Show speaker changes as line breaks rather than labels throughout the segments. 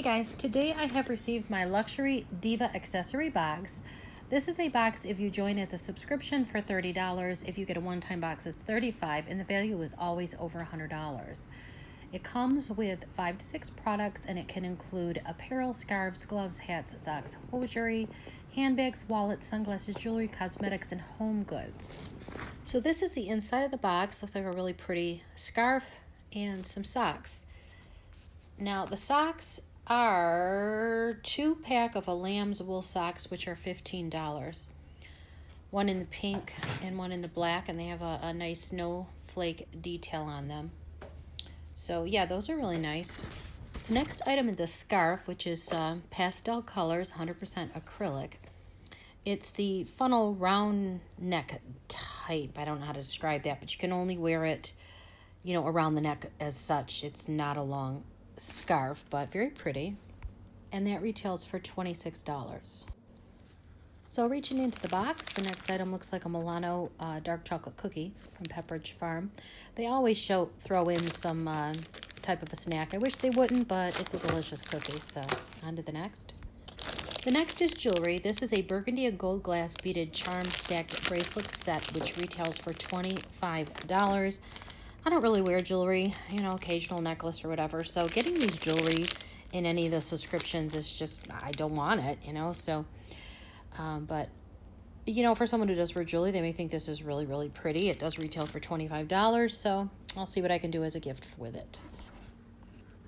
Hey guys, today I have received my luxury Diva accessory box. This is a box if you join as a subscription for $30. If you get a one-time box, it's $35, and the value is always over $100. It comes with 5 to 6 products, and it can include apparel, scarves, gloves, hats, socks, hosiery, handbags, wallets, sunglasses, jewelry, cosmetics, and home goods. So this is the inside of the box. Looks like a really pretty scarf and some socks. Now the socks are 2-pack of a lamb's wool socks, which are $15. One in the pink and one in the black, and they have a nice snowflake detail on them. So yeah, those are really nice. The next item is the scarf, which is pastel colors, 100% acrylic. It's the funnel round neck type. I don't know how to describe that, but you can only wear it, around the neck as such. It's not a long scarf, but very pretty, and that retails for $26. So reaching into the box, the next item looks like a Milano dark chocolate cookie from Pepperidge Farm. They always throw in some type of a snack. I wish they wouldn't, but it's a delicious cookie. So on to the next. The next is jewelry. This is a burgundy and gold glass beaded charm stacked bracelet set, which retails for $25. I don't really wear jewelry, occasional necklace or whatever. So getting these jewelry in any of the subscriptions is just, I don't want it, so, but, for someone who does wear jewelry, they may think this is really, really pretty. It does retail for $25, so I'll see what I can do as a gift with it.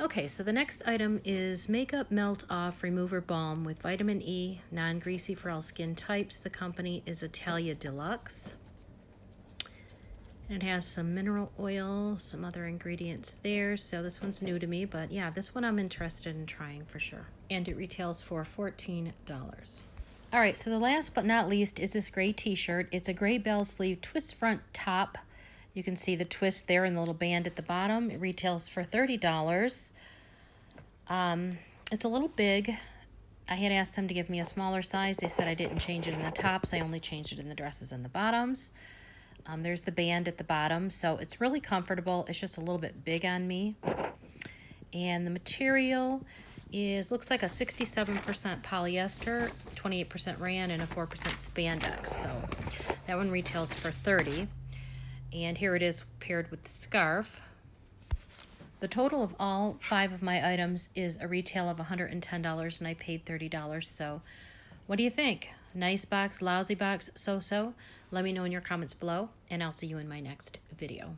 Okay, so the next item is Makeup Melt Off Remover Balm with vitamin E, non-greasy for all skin types. The company is Italia Deluxe. It has some mineral oil, some other ingredients there. So this one's new to me, but yeah, this one I'm interested in trying for sure. And it retails for $14. All right, so the last but not least is this gray t-shirt. It's a gray bell sleeve twist front top. You can see the twist there and the little band at the bottom. It retails for $30. It's a little big. I had asked them to give me a smaller size. They said I didn't change it in the tops. I only changed it in the dresses and the bottoms. There's the band at the bottom, so it's really comfortable. It's just a little bit big on me. And the material looks like a 67% polyester, 28% rayon, and a 4% spandex. So that one retails for $30. And here it is paired with the scarf. The total of all 5 of my items is a retail of $110, and I paid $30. So what do you think? Nice box, lousy box, so-so? Let me know in your comments below, and I'll see you in my next video.